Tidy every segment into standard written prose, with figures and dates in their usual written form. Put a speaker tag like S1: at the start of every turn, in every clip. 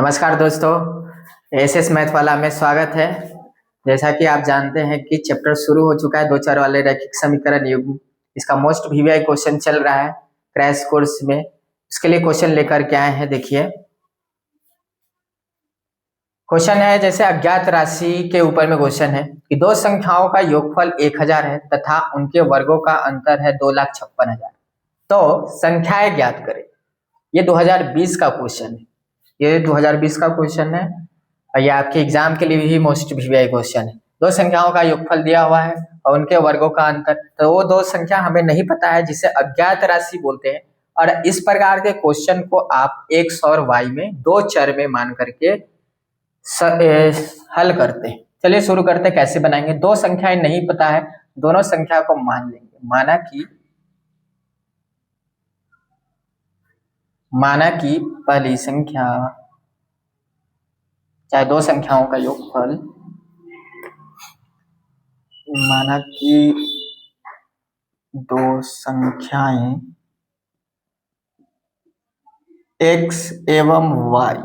S1: नमस्कार दोस्तों, SS math वाला में स्वागत है। जैसा कि आप जानते हैं कि चैप्टर शुरू हो चुका है, दो चार वाले रैखिक समीकरण युग्म। इसका मोस्ट वीवीआई क्वेश्चन चल रहा है क्रैश कोर्स में। इसके लिए क्वेश्चन लेकर के आए हैं। देखिए क्वेश्चन है, जैसे अज्ञात राशि के ऊपर में क्वेश्चन है कि दो संख्याओं का योगफल 1000 है तथा उनके वर्गों का अंतर है 2,56,000। तो संख्याएं ज्ञात करें। ये 2020 का क्वेश्चन है। ये 2020 का क्वेश्चन है और ये आपके एग्जाम के लिए भी मोस्ट वीवीआई क्वेश्चन है। दो संख्याओं का योगफल दिया हुआ है और उनके वर्गों का अंतर, तो वो दो संख्या हमें नहीं पता है जिसे अज्ञात राशि बोलते हैं। और इस प्रकार के क्वेश्चन को आप एक्स और वाई में दो चर में मान करके हल करते हैं। चलिए शुरू करते हैं। कैसे बनाएंगे? दो संख्याएं नहीं पता है, दोनों संख्या को मान लेंगे। माना कि पहली संख्या, चाहे दो संख्याओं का योगफल, माना कि दो संख्याएं x एवं y,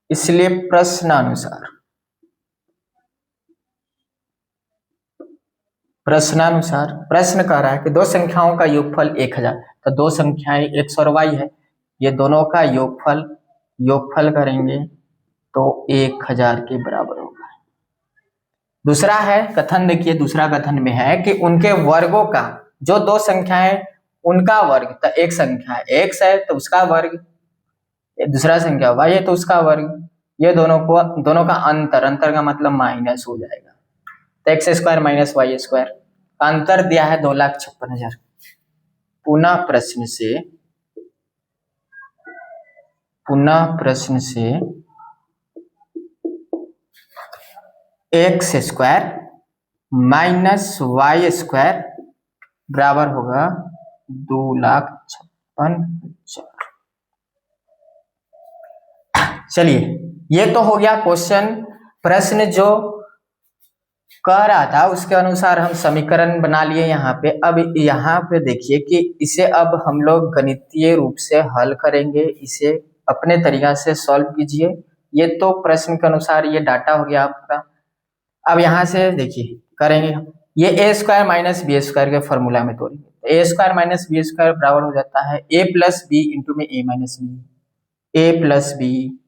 S1: इसलिए प्रश्नानुसार प्रश्न कह रहा है कि दो संख्याओं का योगफल 1000, तो दो संख्याएं x और y है, ये दोनों का योगफल करेंगे तो 1000 के बराबर होगा। दूसरा है कथन, देखिए दूसरा कथन में है कि उनके वर्गों का, जो दो संख्याएं उनका वर्ग, तो एक संख्या x है तो उसका वर्ग, दूसरा संख्या y है तो उसका वर्ग, ये दोनों का अंतर का मतलब माइनस हो जाएगा। तो x square minus y square का अंतर दिया है 2,56,000। पुनः प्रश्न से x square minus y square बराबर होगा 2,56,000। चलिए, ये तो हो गया क्वेश्चन। प्रश्न जो कह रहा था उसके अनुसार हम समीकरण बना लिए यहाँ पे। अब यहाँ पे देखिए कि इसे अब हम लोग गणितीय रूप से हल करेंगे। इसे अपने तरीका से सॉल्व कीजिए। ये तो प्रश्न के अनुसार ये डाटा हो गया आपका। अब यहाँ से देखिए करेंगे हम, ये ए स्क्वायर माइनस बी स्क्वायर के फॉर्मूला में तोड़ेंगे। ए स्क्वायर माइनस बी स्क्वायर बराबर हो जाता है ए प्लस बी इंटू में ए माइनस बी, ए प्लस बी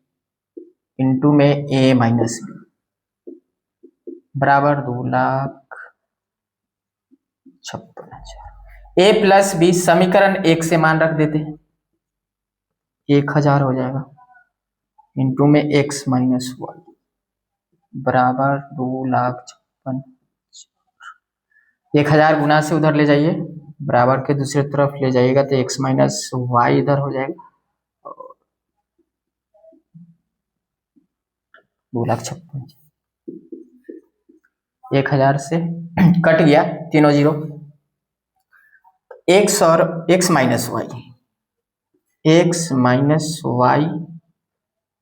S1: इंटू में ए माइनस बी बराबर 2,56,000। ए प्लस बी समीकरण 1 से मान रख देते हैं, 1000 हो जाएगा इंटू में एक्स माइनस वाई बराबर 2,56,000। 1000 गुना से उधर ले जाइए, बराबर के दूसरी तरफ ले जाइएगा तो एक्स माइनस वाई इधर हो जाएगा। 2,56,000 1000 से कट गया, तीनों जीरो। एक्स और एक्स माइनस वाई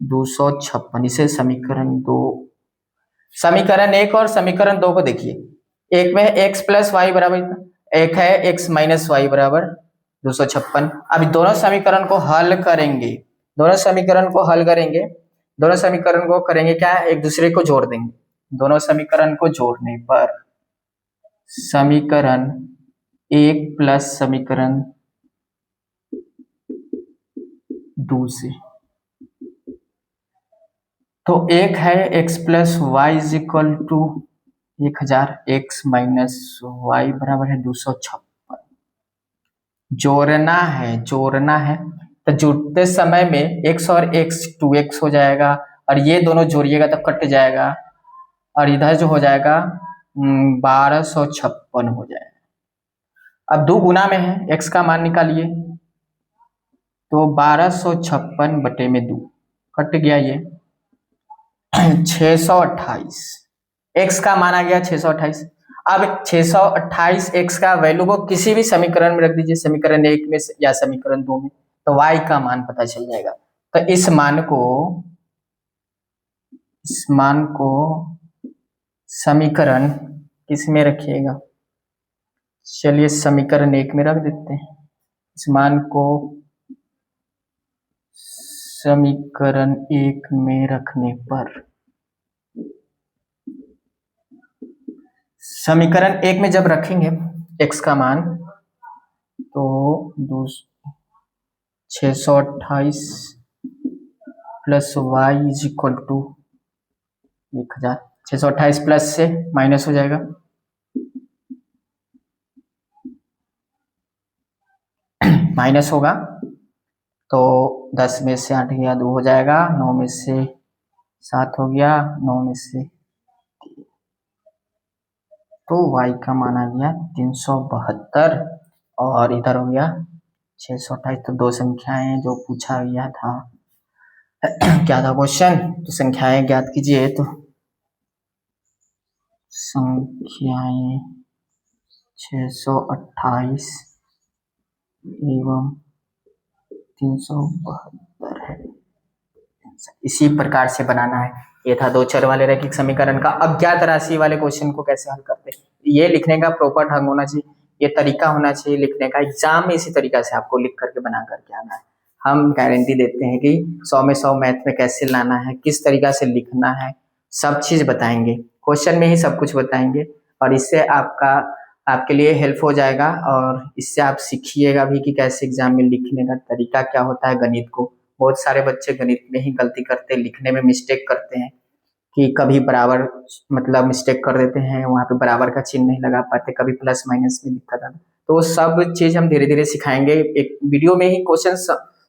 S1: 256, इसे समीकरण 2, समीकरण 1 और समीकरण 2 को देखिए। एक में एक्स प्लस वाई बराबर, एक है एक्स माइनस वाई बराबर 256। अब दोनों समीकरण को हल करेंगे, दोनों समीकरण को करेंगे क्या, एक दूसरे को जोड़ देंगे। दोनों समीकरण को जोड़ने पर समीकरण 1 प्लस समीकरण 2 से, तो एक है x plus y is equal to 1000, x minus y बराबर है 256। जोड़ना है तो जुड़ते समय में x और x 2x हो जाएगा और ये दोनों जोड़िएगा तो कट जाएगा और इधर जो हो जाएगा 1256 हो जाएगा। अब 2 गुना में है, x का मान निकालिए तो 1256 बटे में 2 कट गया, ये 628, x का मान आ गया 628। अब 628 x का वैल्यू को किसी भी समीकरण में रख दीजिए, समीकरण 1 में या समीकरण 2 में, तो y का मान पता चल जाएगा। तो इस मान को समीकरण किस में रखिएगा, चलिए समीकरण 1 में रख देते हैं। इस मान को समीकरण 1 में रखने पर, समीकरण 1 में जब रखेंगे x का मान तो 628 plus y is equal to 1000। 628 plus से माइनस हो जाएगा, माइनस होगा तो 10 में से 8 गया 2 हो जाएगा, 9 में से 7 हो गया, 9 में से, तो y का मान आ गया 372 और इधर हो गया 628। तो दो संख्याएं जो पूछा गया था क्या था क्वेश्चन, तो संख्याएं ज्ञात कीजिए। तो संख्याएं 628 एवं 372 है, इसी प्रकार से बनाना है। ये था दो चर वाले रैखिक समीकरण का अज्ञात राशि वाले क्वेश्चन को कैसे हल करते हैं। ये लिखने का प्रॉपर ढंग होना चाहिए, ये तरीका होना चाहिए लिखने का। एग्जाम में इसी तरीका से आपको लिख करके बना करके आना है। हम गारंटी देते हैं कि 100 में 100 मैथ में कैसे लाना है, किस तरीका से लिखना है, सब चीज बताएंगे, क्वेश्चन में ही सब कुछ बताएंगे। और इससे आपके लिए हेल्प हो जाएगा और इससे आप सीखिएगा भी कि कैसे एग्जाम में लिखने का तरीका क्या होता है। गणित को बहुत सारे बच्चे गणित में ही गलती करते हैं, लिखने में मिस्टेक करते हैं कि कभी बराबर मतलब मिस्टेक कर देते हैं, वहां पे बराबर का चिन्ह नहीं लगा पाते, कभी प्लस माइनस में दिक्कत आता है। तो सब चीज हम धीरे धीरे सिखाएंगे, एक वीडियो में ही क्वेश्चन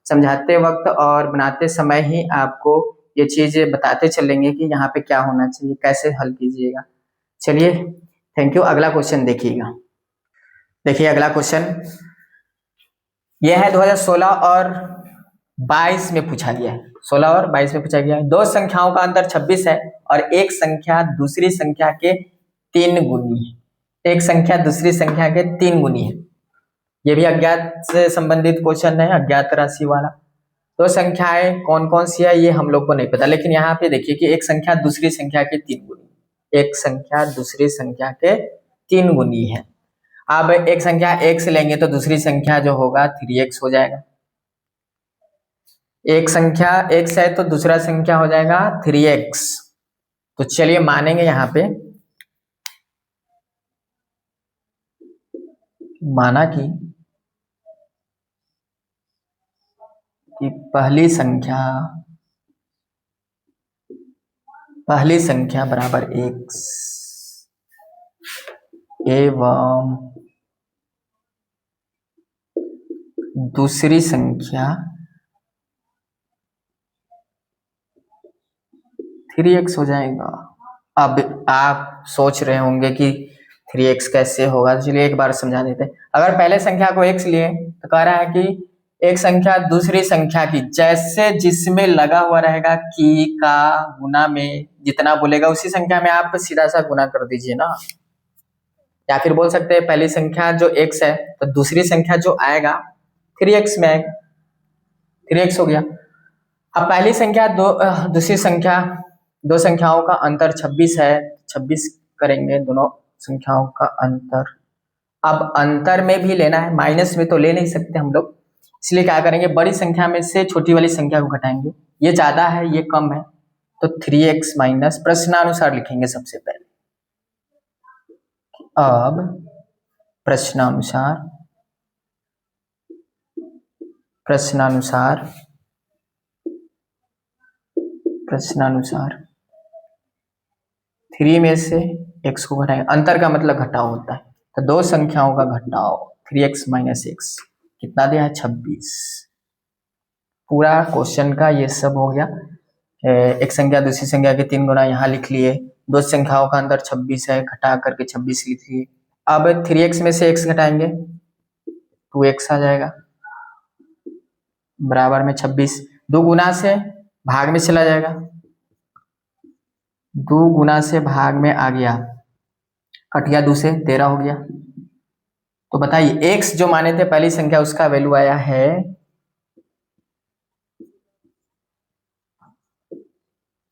S1: समझाते वक्त और बनाते समय ही आपको ये चीज बताते चलेंगे कि यहाँ पे क्या होना चाहिए, कैसे हल कीजिएगा। चलिए थैंक यू। अगला क्वेश्चन देखिएगा। देखिए अगला क्वेश्चन यह है 2016 और 22 में पूछा गया है। 16 और 22 में पूछा गया है। दो संख्याओं का अंतर 26 है और एक संख्या दूसरी संख्या के 3 गुनी है। एक संख्या दूसरी संख्या के 3 गुनी है। ये भी अज्ञात से संबंधित क्वेश्चन है, अज्ञात राशि वाला। दो संख्याएं कौन कौन सी है ये हम लोग को नहीं पता, लेकिन यहाँ पे देखिए कि एक संख्या दूसरी संख्या के 3 गुनी, एक संख्या दूसरी संख्या के 3 गुनी है। अब एक संख्या x लेंगे तो दूसरी संख्या जो होगा 3x हो जाएगा। एक संख्या x है तो दूसरा संख्या हो जाएगा 3x। तो चलिए मानेंगे यहाँ पे, माना कि पहली संख्या बराबर x एवं दूसरी संख्या 3x हो जाएगा। अब आप सोच रहे होंगे कि 3x कैसे होगा, तो चलिए एक बार समझा देते हैं। अगर पहले संख्या को x लिए तो कह रहा है कि एक संख्या दूसरी संख्या की, जैसे जिसमें लगा हुआ रहेगा की का गुना में जितना बोलेगा उसी संख्या में आप सीधा सा गुना कर दीजिए ना। या फिर बोल सकते हैं पहली संख्या जो x है तो दूसरी संख्या जो आएगा 3x में आएगा, 3x हो गया। अब पहली संख्या दूसरी संख्या, दो संख्याओं का अंतर 26 है, 26 करेंगे दोनों संख्याओं का अंतर। अब अंतर में भी लेना है, माइनस में तो ले नहीं सकते हम लोग, इसलिए क्या करेंगे बड़ी संख्या में से छोटी वाली संख्या को घटाएंगे। ये ज्यादा है ये कम है तो 3x माइनस प्रश्नानुसार लिखेंगे सबसे पहले। अब प्रश्नानुसार 3 में से x को घटाएंगे, अंतर का मतलब घटाव होता है, तो दो संख्याओं का घटाव 3x माइनस x कितना दिया है 26। पूरा क्वेश्चन का ये सब हो गया। एक संख्या दूसरी संख्या के 3 गुना यहाँ लिख लिए, दो संख्याओं का अंतर 26 है, घटा करके 26 लिख लिए। अब 3x में से x घटाएंगे 2x आ जाएगा, बराबर में 26। दो गुना से भाग में चला जाएगा, 2 गुना से भाग में आ गया, कट गया 2 से 13 हो गया। तो बताइए x जो माने थे पहली संख्या उसका वैल्यू आया है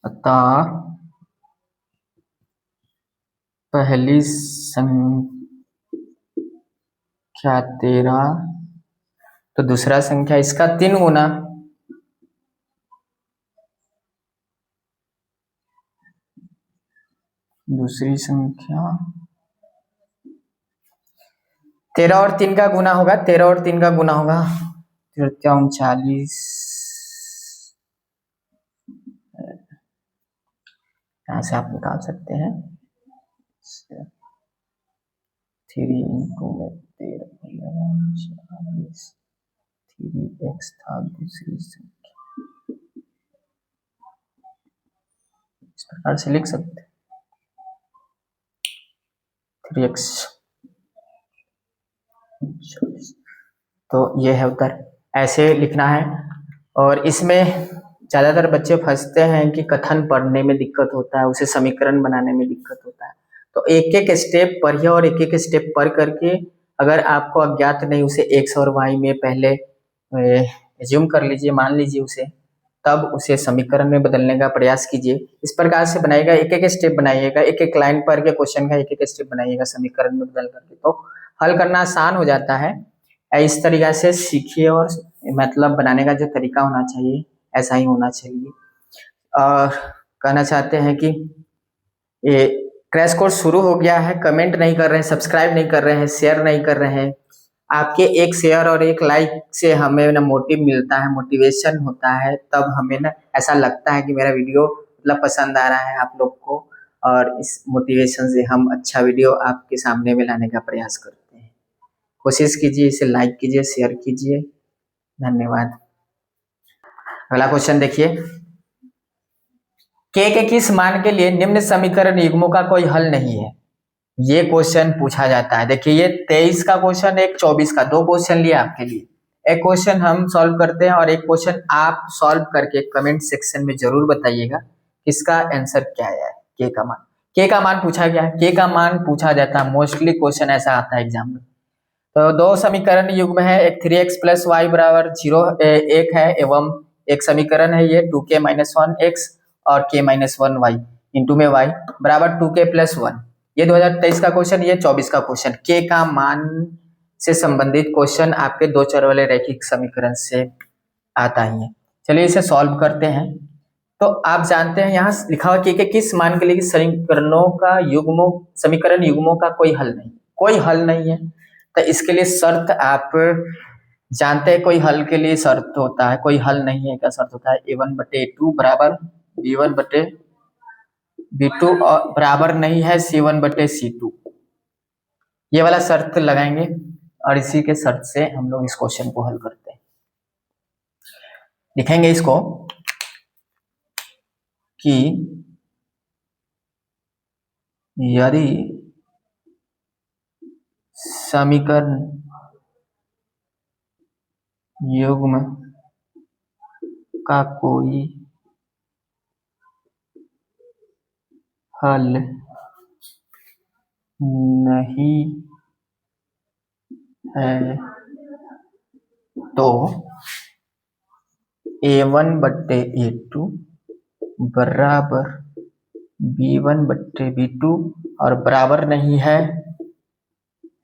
S1: अतः पहली संख्या 13 तो दूसरा संख्या इसका 3 गुना, दूसरी संख्या 13 और 3 का गुना होगा, 13 और 3 का गुना होगा 39। यहाँ से आप निकाल सकते हैं 3 इंटू में 13 40, 3x था दूसरी संख्या, इस प्रकार से लिख सकते हैं 3x। तो ये है उत्तर, ऐसे लिखना है। और इसमें ज्यादातर बच्चे फंसते हैं कि कथन पढ़ने में दिक्कत होता है, उसे समीकरण बनाने में दिक्कत होता है। तो एक एक स्टेप पढ़िए और एक एक स्टेप पढ़ करके अगर आपको अज्ञात नहीं उसे x और y में पहले एज्यूम कर लीजिए, मान लीजिए उसे, तब उसे समीकरण में बदलने का प्रयास कीजिए। इस प्रकार से बनाइएगा, एक एक स्टेप बनाइएगा, एक एक लाइन पढ़ के क्वेश्चन का एक एक स्टेप बनाइएगा समीकरण में बदल करके, तो हल करना आसान हो जाता है। इस तरीका से सीखिए और मतलब बनाने का जो तरीका होना चाहिए ऐसा ही होना चाहिए। और कहना चाहते हैं कि ये क्रैश कोर्स शुरू हो गया है, कमेंट नहीं कर रहे हैं, सब्सक्राइब नहीं कर रहे हैं, शेयर नहीं कर रहे हैं। आपके एक शेयर और एक लाइक से हमें ना मोटिव मिलता है, मोटिवेशन होता है, तब हमें ना ऐसा लगता है कि मेरा वीडियो मतलब पसंद आ रहा है आप लोग को, और इस मोटिवेशन से हम अच्छा वीडियो आपके सामने में लाने का प्रयास करते हैं। कोशिश कीजिए, इसे लाइक कीजिए, शेयर कीजिए। धन्यवाद। अगला क्वेश्चन देखिए, के किस मान के लिए निम्न समीकरण युग्मों का कोई हल नहीं है। ये क्वेश्चन पूछा जाता है। देखिए ये 23 का क्वेश्चन, एक 24 का, दो क्वेश्चन लिया आपके लिए। एक क्वेश्चन हम सॉल्व करते हैं और एक क्वेश्चन आप सॉल्व करके कमेंट सेक्शन में जरूर बताइएगा इसका आंसर क्या है। के का मान, के का मान पूछा गया, के का मान पूछा जाता है, मोस्टली क्वेश्चन ऐसा आता है एग्जाम में। तो दो समीकरण युग्म है, एक 3x प्लस वाई बराबर 0 1 है, एवं एक समीकरण है ये 2k माइनस 1x और k माइनस 1y इंटू में y बराबर 2k प्लस 1। ये 2023 का क्वेश्चन, ये 24 का क्वेश्चन। के का मान से संबंधित क्वेश्चन आपके दो चर वाले रैखिक समीकरण से आता ही है। चलिए इसे सॉल्व करते हैं। तो आप जानते हैं यहाँ लिखा हुआ के किस मान के लिए समीकरणों का युग्मों, समीकरण युग्मों का कोई हल नहीं, कोई हल नहीं है। तो इसके लिए शर्त आप जानते हैं, कोई हल के लिए शर्त होता है, कोई हल नहीं है का शर्त होता है a1/2 बराबर b1/b2 और बराबर नहीं है c1/c2। ये वाला शर्त लगाएंगे और इसी के शर्त से हम लोग इस क्वेश्चन को हल करते हैं। लिखेंगे इसको कि यदि समीकरण युग्म का कोई हल नहीं है तो a1/a2 बराबर b1/b2 और बराबर नहीं है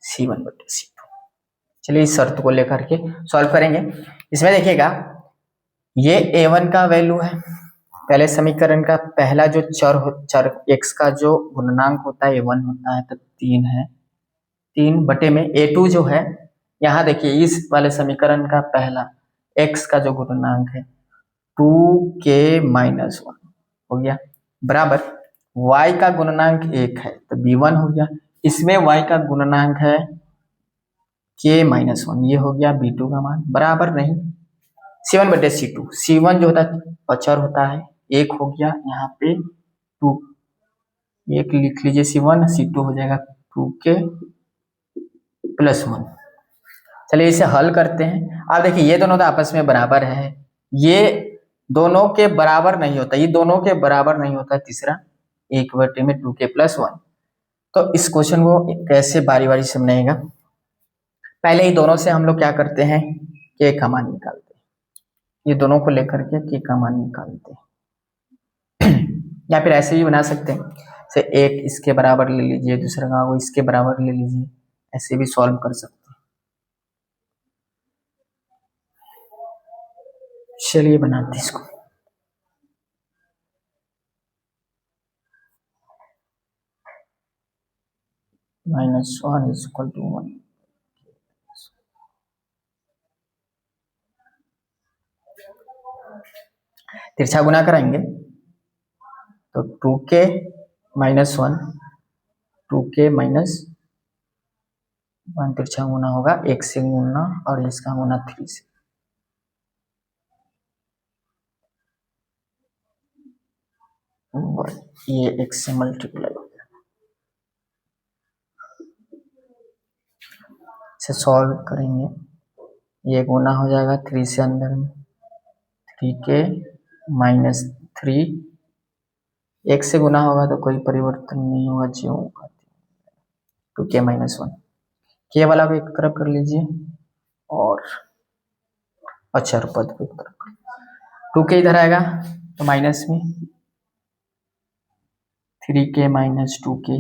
S1: c1/c2। चलिए इस शर्त को लेकर के सॉल्व करेंगे। इसमें देखिएगा ये a1 का वैल्यू है, पहले समीकरण का पहला जो चर x का जो गुणनांक होता है a1 होता है, तो 3 है, 3 में a2 जो है, यहाँ देखिए इस वाले समीकरण का पहला x का जो गुणनांक है 2k माइनस 1 हो गया, बराबर y का गुणनांक 1 है तो b1 हो गया, इसमें y का गुणनांक है k माइनस 1, ये हो गया b2 का मान, बराबर नहीं c1/c2। c1 जो होता है अचर होता है, 1 हो गया, यहाँ पे 2 1 लिख लीजिए c1, c2 हो जाएगा 2k प्लस 1। चलिए इसे हल करते हैं। अब देखिए ये दोनों तो आपस में बराबर है, ये दोनों के बराबर नहीं होता, ये दोनों के बराबर नहीं होता, तीसरा 1 में 2k प्लस 1। तो इस क्वेश्चन को कैसे बारी बारी से बनाएगा, पहले ही दोनों से हम लोग क्या करते हैं, के का मान निकालते हैं, ये दोनों को लेकर के के का मान निकालते हैं। या फिर ऐसे भी बना सकते हैं, से एक इसके बराबर ले लीजिए, दूसरा का वो इसके बराबर ले लीजिए, ऐसे भी सॉल्व कर सकते हैं। चलिए बनाते हैं इसको। -1 = 1। तिरछा गुना कराएंगे तो 2k - 1 2k - 1 तिरछा गुना होगा 1 से गुना और इसका गुना 3 से। ये 1 से मल्टीप्लाई हो गया। इसे सॉल्व करेंगे, ये गुना हो जाएगा 3 से अंदर में 3k - 3 1 से गुना होगा तो कोई परिवर्तन नहीं होगा, जो होगा 2k - 1 के वाला को एक तरफ कर लीजिए और अचर पद को एक तरफ। 2k इधर आएगा तो माइनस में 3k - 2k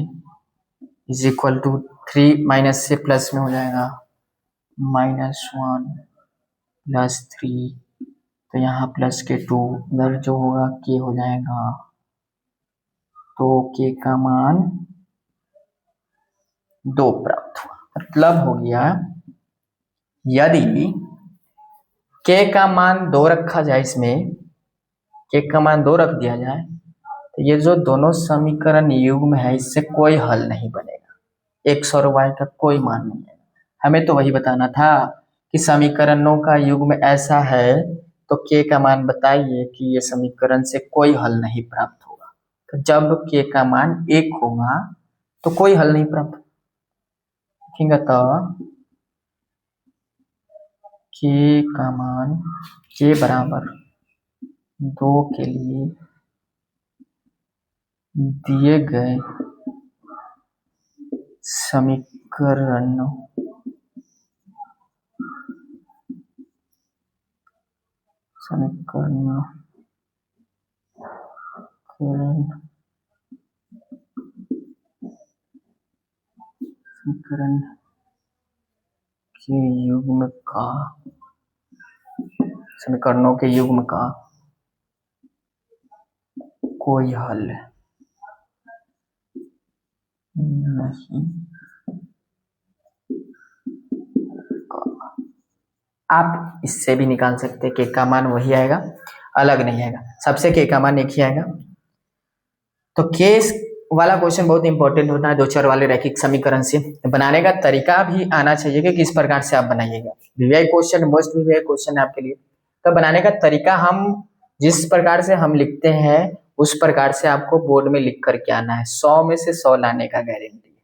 S1: is equal to 3 minus से प्लस में हो जाएगा -1 + 3 तो यहाँ प्लस के 2 इधर जो होगा k हो जाएगा, तो k का मान 2 प्राप्त हुआ। मतलब हो गया यदि k का मान 2 रखा जाए, इसमें k का मान 2 रख दिया जाए तो ये जो दोनों समीकरण युग्म है इससे कोई हल नहीं बनेगा, x और y का कोई मान नहीं है। हमें तो वही बताना था कि समीकरणों का युग्म ऐसा है तो k का मान बताइए कि ये समीकरण से कोई हल नहीं प्राप्त होगा। तो जब k का मान 1 होगा तो कोई हल नहीं प्राप्त होगा। तो k का मान k बराबर 2 के लिए दिए गए समीकरण के युग्म का समीकरणों के युग्म का कोई हल नहीं। आप इससे भी निकाल सकते हैं, k का मान वही आएगा, अलग नहीं आएगा, सबसे k का मान एक ही आएगा। तो केस वाला क्वेश्चन बहुत इंपॉर्टेंट होता है, दो चर वाले रैखिक समीकरण से बनाने का तरीका भी आना चाहिए कि किस प्रकार से आप बनाइएगा। VVI question most VVI question है आपके लिए। तो बनाने का तरीका हम जिस प्रकार से हम लिखते हैं उस प्रकार से आपको बोर्ड में लिख करके आना है। 100 में से 100 लाने का गारंटी।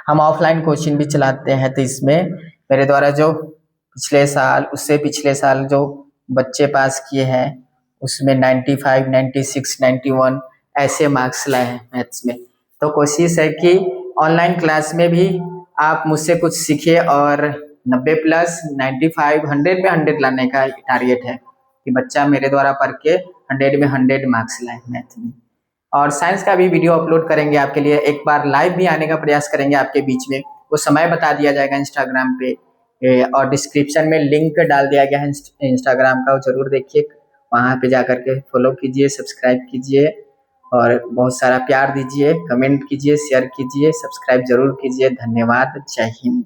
S1: हम ऑफलाइन कोचिंग भी चलाते हैं, तो इसमें मेरे द्वारा जो पिछले साल उससे पिछले साल जो बच्चे पास किए हैं उसमें 95, 96, 91 ऐसे मार्क्स लाए हैं मैथ्स में। तो कोशिश है कि ऑनलाइन क्लास में भी आप मुझसे कुछ सीखिए और 90 प्लस 95 100 में 100 लाने का टारगेट है कि बच्चा मेरे द्वारा पढ़ के 100 में 100 मार्क्स लाए मैथ में। और साइंस का भी वीडियो अपलोड करेंगे आपके लिए, एक बार लाइव भी आने का प्रयास करेंगे आपके बीच में, वो समय बता दिया जाएगा इंस्टाग्राम पे और डिस्क्रिप्शन में लिंक डाल दिया गया है इंस्टाग्राम का, जरूर देखिए, वहाँ पे जा करके फॉलो कीजिए, सब्सक्राइब कीजिए और बहुत सारा प्यार दीजिए, कमेंट कीजिए, शेयर कीजिए, सब्सक्राइब जरूर कीजिए। धन्यवाद, जय हिंद।